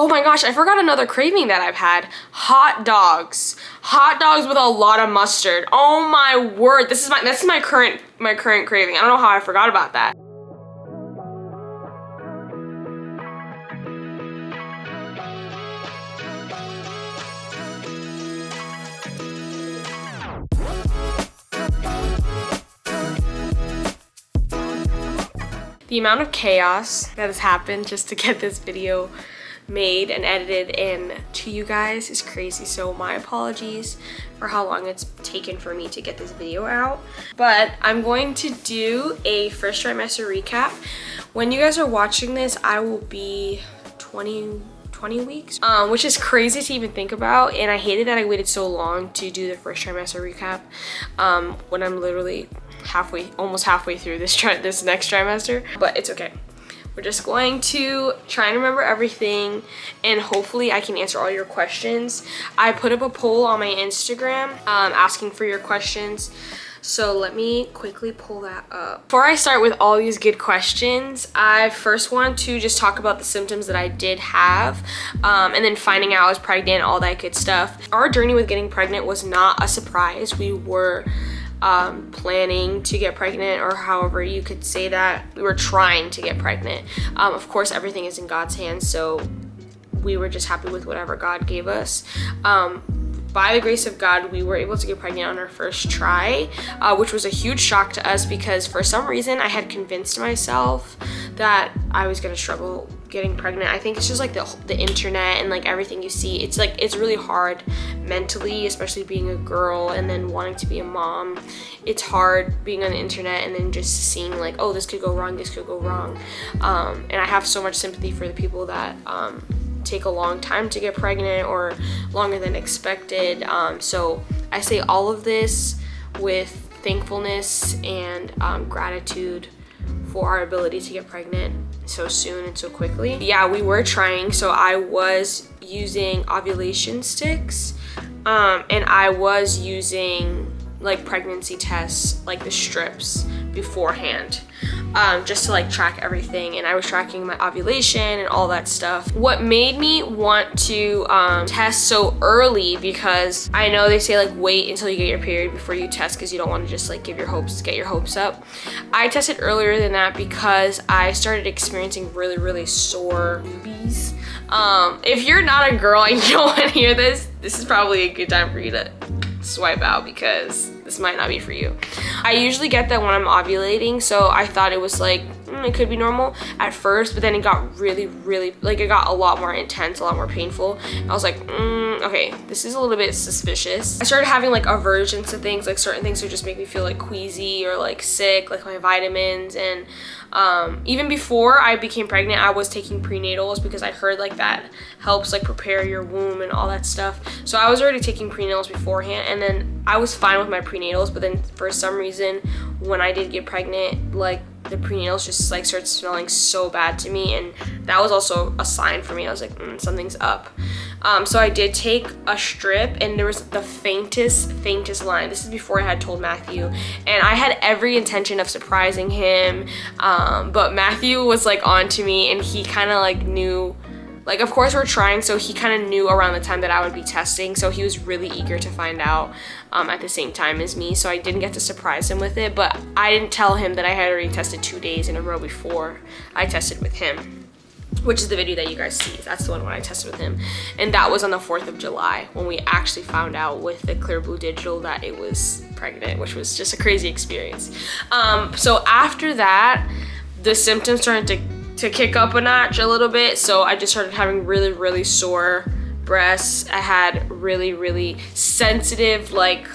Oh my gosh, I forgot another craving that I've had. Hot dogs. Hot dogs with a lot of mustard. Oh my word. This is my current craving. I don't know how I forgot about that. The amount of chaos that has happened just to get this video made and edited in to you guys is crazy, so my apologies for how long it's taken for me to get this video out. But I'm going to do a first trimester recap. When you guys are watching this, I will be 20 weeks, which is crazy to even think about, and I hated that I waited so long to do the first trimester recap when I'm literally almost halfway through this next trimester, but it's okay. We're just going to try and remember everything, and hopefully I can answer all your questions. I put up a poll on my Instagram asking for your questions, so let me quickly pull that up. Before I start with all these good questions, I first want to just talk about the symptoms that I did have, and then finding out I was pregnant, all that good stuff. Our journey with getting pregnant was not a surprise. We were planning to get pregnant, or however you could say that. We were trying to get pregnant. Of course, everything is in God's hands, so we were just happy with whatever God gave us. By the grace of God, we were able to get pregnant on our first try, which was a huge shock to us because for some reason I had convinced myself that I was gonna struggle getting pregnant. I think it's just like the internet and like everything you see. It's like, it's really hard mentally, especially being a girl and then wanting to be a mom. It's hard being on the internet and then just seeing like, oh, this could go wrong, this could go wrong. And I have so much sympathy for the people that take a long time to get pregnant or longer than expected. So I say all of this with thankfulness and gratitude for our ability to get pregnant so soon and so quickly. Yeah, we were trying. So I was using ovulation sticks, and I was using like pregnancy tests, like the strips beforehand, just to like track everything, and I was tracking my ovulation and all that stuff. What made me want to test so early, because I know they say like wait until you get your period before you test because you don't want to just like get your hopes up. I tested earlier than that because I started experiencing really sore boobies. If you're not a girl and you don't want to hear this is probably a good time for you to swipe out because this might not be for you. I usually get that when I'm ovulating, so I thought it was like it could be normal at first, but then it got really like it got a lot more intense, a lot more painful. I was like, okay, this is a little bit suspicious. I started having like aversions to things, like certain things would just make me feel like queasy or like sick, like my vitamins. And even before I became pregnant, I was taking prenatals because I heard like that helps like prepare your womb and all that stuff. So I was already taking prenatals beforehand, and then I was fine with my prenatals, but then for some reason when I did get pregnant, like the prenatals just like started smelling so bad to me, and that was also a sign for me. I was like, something's up. So I did take a strip, and there was the faintest line. This is before I had told Matthew, and I had every intention of surprising him, but Matthew was like on to me, and he kind of like knew, like of course we're trying, so he kind of knew around the time that I would be testing, so he was really eager to find out at the same time as me, so I didn't get to surprise him with it. But I didn't tell him that I had already tested 2 days in a row before I tested with him, which is the video that you guys see. That's the one when I tested with him, and that was on the 4th of July when we actually found out with the Clear Blue Digital that it was pregnant, which was just a crazy experience. So after that, the symptoms started to kick up a notch a little bit. So I just started having really sore breasts. I had really sensitive, like,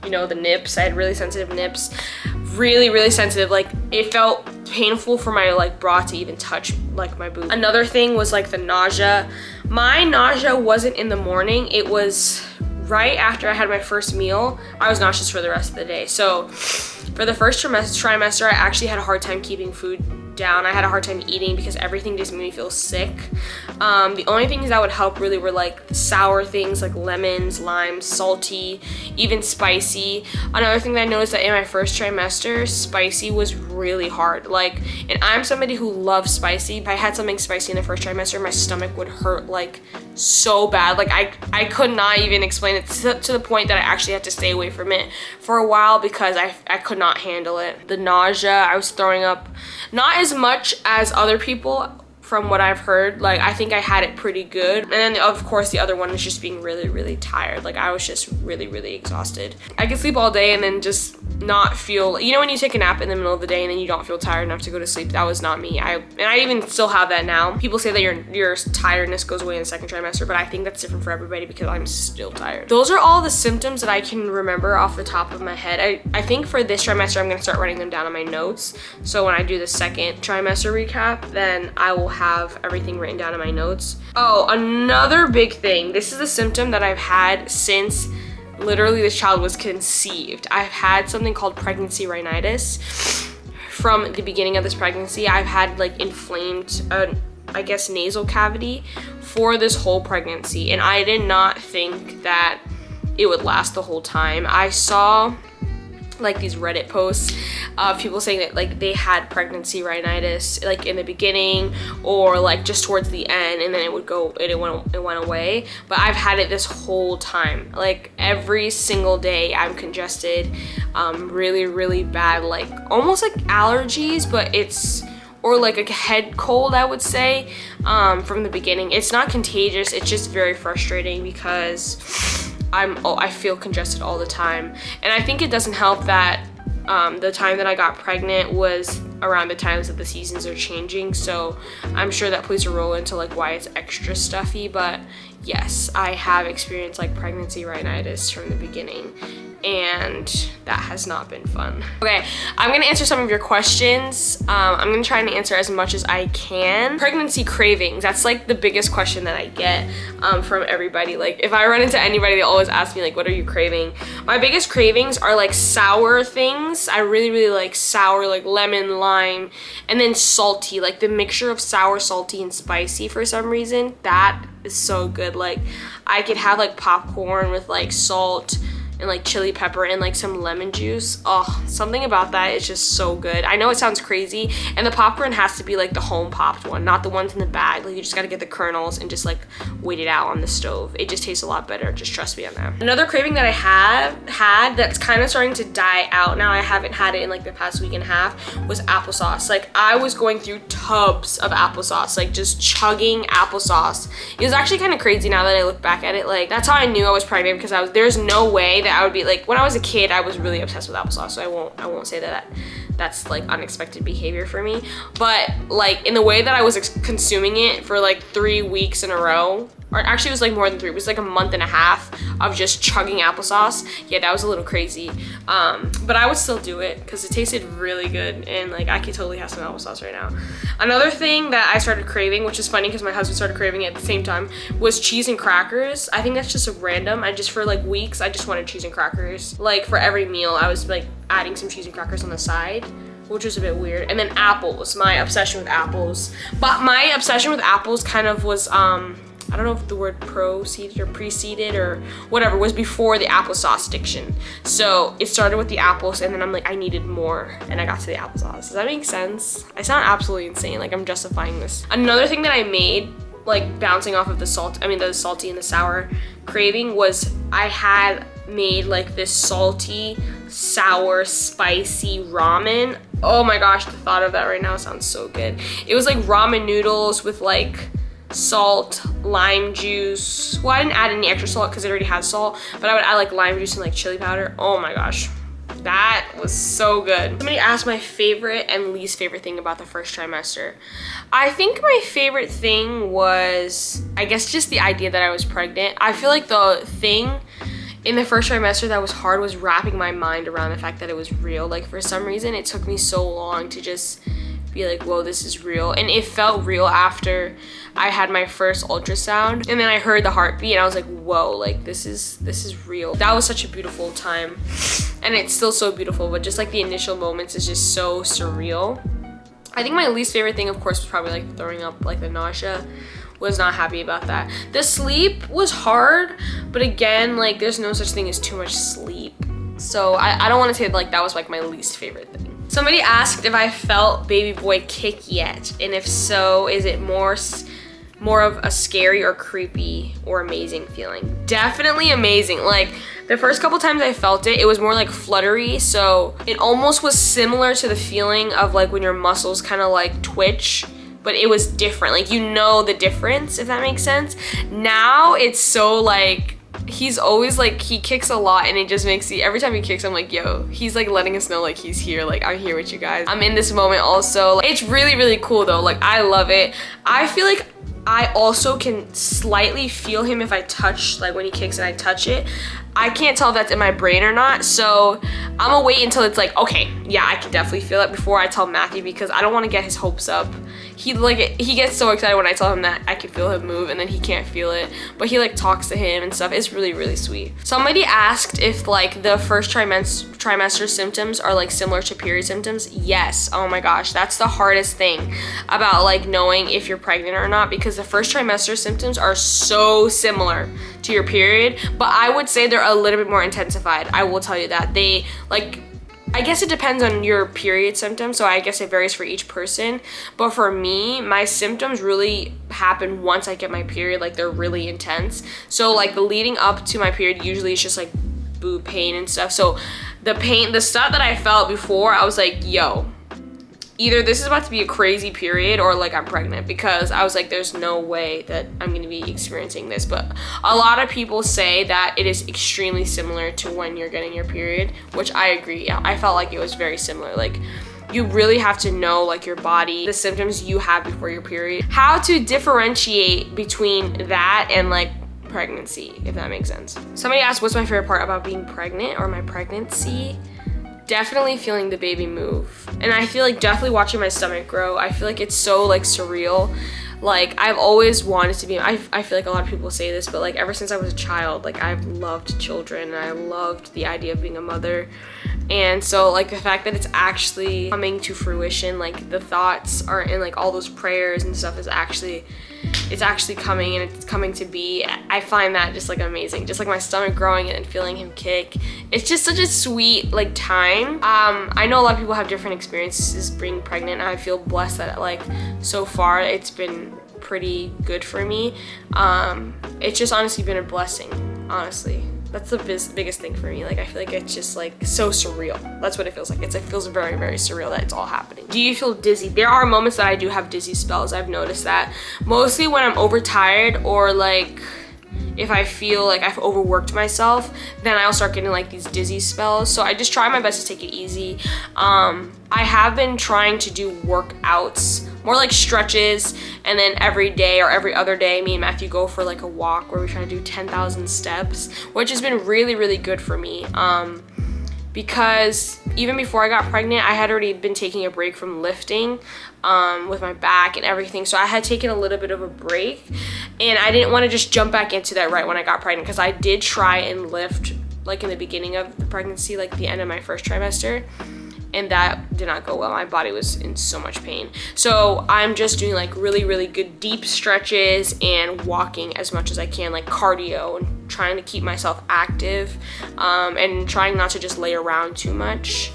you know, the nips. I had really sensitive nips, really sensitive. Like it felt painful for my like bra to even touch like my boob. Another thing was like the nausea. My nausea wasn't in the morning. It was right after I had my first meal. I was nauseous for the rest of the day. So for the first trimester, I actually had a hard time keeping food down. I had a hard time eating because everything just made me feel sick. The only things that would help really were like sour things like lemons, limes, salty, even spicy. Another thing that I noticed that in my first trimester, spicy was really hard. Like, and I'm somebody who loves spicy. If I had something spicy in the first trimester, my stomach would hurt like so bad. Like I could not even explain it to the point that I actually had to stay away from it for a while because I could not handle it. The nausea, I was throwing up, not as much as other people from what I've heard. Like, I think I had it pretty good. And then of course the other one was just being really, really tired. Like, I was just really, really exhausted. I could sleep all day and then just not feel, you know, when you take a nap in the middle of the day and then you don't feel tired enough to go to sleep. That was not me. And I even still have that now. People say that your tiredness goes away in the second trimester, but I think that's different for everybody because I'm still tired. Those are all the symptoms that I can remember off the top of my head. I think for this trimester, I'm gonna start writing them down on my notes. So when I do the second trimester recap, then I will have everything written down in my notes. Oh, another big thing. This is a symptom that I've had since literally this child was conceived. I've had something called pregnancy rhinitis. From the beginning of this pregnancy, I've had like inflamed, I guess, nasal cavity for this whole pregnancy. And I did not think that it would last the whole time. I saw like these Reddit posts of people saying that like they had pregnancy rhinitis like in the beginning or like just towards the end, and then it went away. But I've had it this whole time. Like every single day I'm congested, really, really bad, like almost like allergies, but it's, or like a head cold, I would say, from the beginning. It's not contagious, it's just very frustrating because I feel congested all the time. And I think it doesn't help that the time that I got pregnant was around the times that the seasons are changing, so I'm sure that plays a role into like why it's extra stuffy. But yes, I have experienced like pregnancy rhinitis from the beginning, and that has not been fun. Okay, I'm gonna answer some of your questions. I'm gonna try and answer as much as I can. Pregnancy cravings, that's like the biggest question that I get from everybody. Like if I run into anybody, they always ask me like, what are you craving? My biggest cravings are like sour things. I really, really like sour, like lemon, lime, and then salty, like the mixture of sour, salty, and spicy for some reason. That is so good. Like I could have like popcorn with like salt and like chili pepper and like some lemon juice. Oh, something about that is just so good. I know it sounds crazy, and the popcorn has to be like the home popped one, not the ones in the bag. Like you just gotta get the kernels and just like wait it out on the stove. It just tastes a lot better. Just trust me on that. Another craving that I have had that's kind of starting to die out now, I haven't had it in like the past week and a half, was applesauce. Like I was going through tubs of applesauce, like just chugging applesauce. It was actually kind of crazy now that I look back at it. Like that's how I knew I was pregnant, because there's no way that I would be like, when I was a kid, I was really obsessed with applesauce, so I won't say that that's like unexpected behavior for me. But like in the way that I was consuming it for like 3 weeks in a row, or actually it was like more than 3, it was like a month and a half of just chugging applesauce. Yeah, that was a little crazy. But I would still do it because it tasted really good, and like I could totally have some applesauce right now. Another thing that I started craving, which is funny because my husband started craving it at the same time, was cheese and crackers. I think that's just a random, for like weeks, I just wanted cheese and crackers. Like for every meal, I was like adding some cheese and crackers on the side, which was a bit weird. And then apples, my obsession with apples. But my obsession with apples kind of was, I don't know if the word preceded or whatever, was before the applesauce addiction. So it started with the apples, and then I'm like, I needed more, and I got to the applesauce. Does that make sense? I sound absolutely insane, like I'm justifying this. Another thing that I made, like bouncing off of the salty and the sour craving, was I had made like this salty, sour, spicy ramen. Oh my gosh, the thought of that right now sounds so good. It was like ramen noodles with like salt, lime juice. Well, I didn't add any extra salt because it already had salt, but I would add like lime juice and like chili powder. Oh my gosh, that was so good. Somebody asked my favorite and least favorite thing about the first trimester. I think my favorite thing was, I guess, just the idea that I was pregnant. I feel like the thing in the first trimester that was hard was wrapping my mind around the fact that it was real. Like for some reason, it took me so long to just be like, whoa, this is real. And it felt real after I had my first ultrasound, and then I heard the heartbeat, and I was like, whoa, like this is real. That was such a beautiful time, and it's still so beautiful, but just like the initial moments is just so surreal. I think my least favorite thing, of course, was probably like throwing up, like the nausea. Was not happy about that. The sleep was hard, but again, like there's no such thing as too much sleep. So I don't want to say like that was like my least favorite thing. Somebody asked if I felt baby boy kick yet, and if so, is it more of a scary or creepy or amazing feeling? Definitely amazing. Like the first couple times I felt it, it was more like fluttery, so it almost was similar to the feeling of like when your muscles kind of like twitch, but it was different. Like, you know the difference, if that makes sense. Now it's so like, he's always like, he kicks a lot, and it just makes me, every time he kicks, I'm like, yo, he's like letting us know like he's here, like I'm here with you guys. I'm in this moment also. Like, it's really, really cool though. Like, I love it. I feel like I also can slightly feel him if I touch, like when he kicks and I touch it. I can't tell if that's in my brain or not, so I'm gonna wait until it's like, okay, yeah, I can definitely feel it before I tell Matthew, because I don't want to get his hopes up. He gets so excited when I tell him that I can feel him move, and then he can't feel it, but he like talks to him and stuff. It's really, really sweet. Somebody asked if like the first trimester symptoms are like similar to period symptoms. Yes. Oh my gosh, that's the hardest thing about like knowing if you're pregnant or not, because the first trimester symptoms are so similar to your period, but I would say they're a little bit more intensified. I will tell you that. They like, I guess it depends on your period symptoms, so I guess it varies for each person. But for me, my symptoms really happen once I get my period. Like, they're really intense. So like the leading up to my period usually is just like boob pain and stuff. So the pain, the stuff that I felt before, I was like, yo, either this is about to be a crazy period or like I'm pregnant, because I was like, there's no way that I'm gonna be experiencing this. But a lot of people say that it is extremely similar to when you're getting your period, which I agree. Yeah, I felt like it was very similar. Like, you really have to know like your body, the symptoms you have before your period, how to differentiate between that and like pregnancy, if that makes sense. Somebody asked what's my favorite part about being pregnant or my pregnancy. Definitely feeling the baby move. And I feel like definitely watching my stomach grow. I feel like it's so like surreal. Like, I've always wanted to be, I feel like a lot of people say this, but like ever since I was a child, like I've loved children and I loved the idea of being a mother. And so like the fact that it's actually coming to fruition, like the thoughts are in like all those prayers and stuff is actually, it's actually coming and it's coming to be. I find that just like amazing. Just like my stomach growing and feeling him kick. It's just such a sweet like time. I know a lot of people have different experiences being pregnant. I feel blessed that like so far it's been pretty good for me. It's just honestly been a blessing, honestly. That's the biggest thing for me. Like, I feel like it's just like so surreal. That's what it feels like. It feels very, very surreal that it's all happening. Do you feel dizzy? There are moments that I do have dizzy spells. I've noticed that. Mostly when I'm overtired or like if I feel like I've overworked myself, then I'll start getting like these dizzy spells. So I just try my best to take it easy. I have been trying to do workouts, more like stretches, and then every day or every other day, me and Matthew go for like a walk where we try to do 10,000 steps, which has been really, really good for me. Because even before I got pregnant, I had already been taking a break from lifting with my back and everything. So I had taken a little bit of a break, and I didn't want to just jump back into that right when I got pregnant, because I did try and lift like in the beginning of the pregnancy, like the end of my first trimester, and that did not go well. My body was in so much pain. So I'm just doing like really, really good deep stretches and walking as much as I can, like cardio, and trying to keep myself active, and trying not to just lay around too much,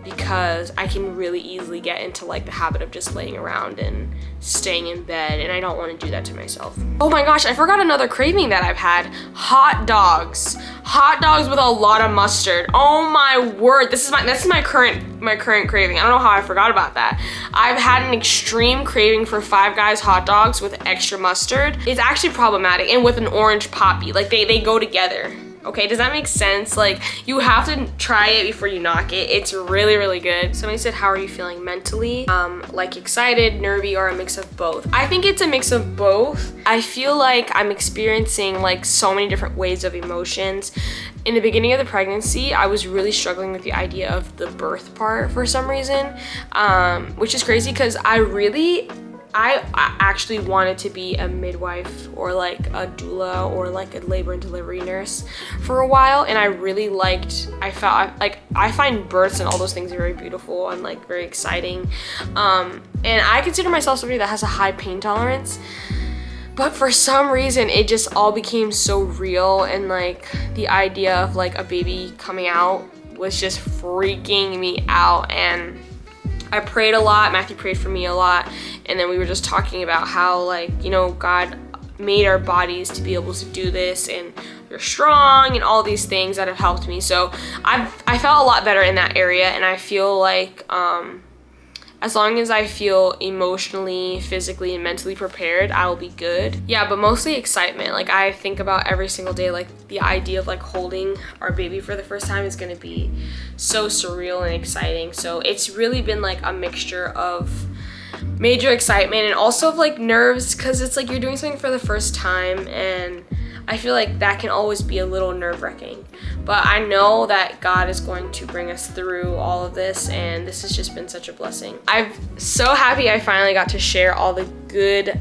because I can really easily get into like the habit of just laying around and staying in bed, and I don't want to do that to myself. Oh my gosh, I forgot another craving that I've had. Hot dogs. Hot dogs with a lot of mustard. Oh my word, this is my current craving. I don't know how I forgot about that. I've had an extreme craving for Five Guys hot dogs with extra mustard. It's actually problematic, and with an orange poppy. Like they go together. Okay, does that make sense? Like, you have to try it before you knock it. It's really, really good. Somebody said, how are you feeling mentally? Like excited, nervy, or a mix of both? I think it's a mix of both. I feel like I'm experiencing like so many different waves of emotions. In the beginning of the pregnancy, I was really struggling with the idea of the birth part for some reason, which is crazy because I I actually wanted to be a midwife or like a doula or like a labor and delivery nurse for a while, and I really liked, I find births and all those things very beautiful and like very exciting, and I consider myself somebody that has a high pain tolerance. But for some reason, it just all became so real, and like the idea of like a baby coming out was just freaking me out. And I prayed a lot, Matthew prayed for me a lot, and then we were just talking about how, like, you know, God made our bodies to be able to do this, and you're strong and all these things that have helped me. So I felt a lot better in that area, and I feel like as long as I feel emotionally, physically, and mentally prepared, I will be good. Yeah, but mostly excitement. Like, I think about every single day, like the idea of like holding our baby for the first time is gonna be so surreal and exciting. So it's really been like a mixture of major excitement and also of like nerves, because it's like you're doing something for the first time, and I feel like that can always be a little nerve-wracking. But I know that God is going to bring us through all of this, and this has just been such a blessing. I'm so happy I finally got to share all the good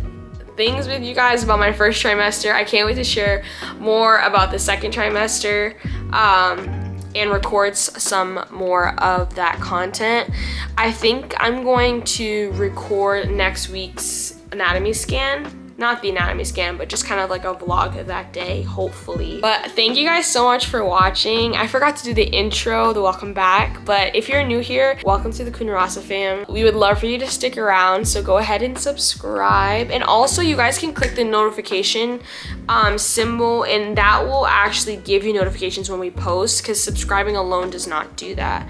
things with you guys about my first trimester. I can't wait to share more about the second trimester and record some more of that content. I think I'm going to record next week's anatomy scan. Not the anatomy scan, but just kind of like a vlog of that day, hopefully. But thank you guys so much for watching. I forgot to do the intro, the welcome back, but if you're new here, welcome to the Kunarasa fam. We would love for you to stick around, so go ahead and subscribe. And also, you guys can click the notification symbol, and that will actually give you notifications when we post, because subscribing alone does not do that.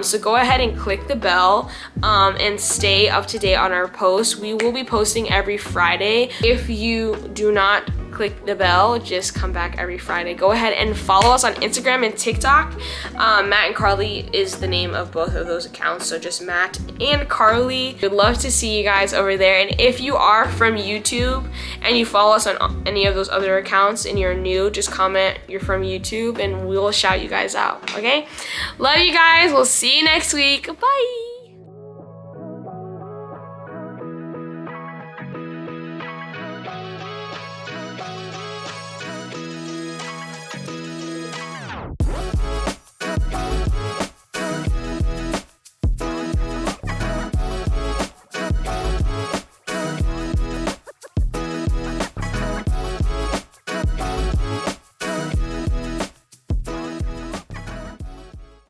So go ahead and click the bell and stay up to date on our posts. We will be posting every Friday. If you do not click the bell, just come back every Friday. Go ahead and follow us on Instagram and TikTok. Matt and Carly is the name of both of those accounts, so just Matt and Carly. We'd love to see you guys over there. And if you are from YouTube and you follow us on any of those other accounts and you're new, just comment you're from YouTube and we'll shout you guys out, okay? Love you guys. We'll see you next week. Bye.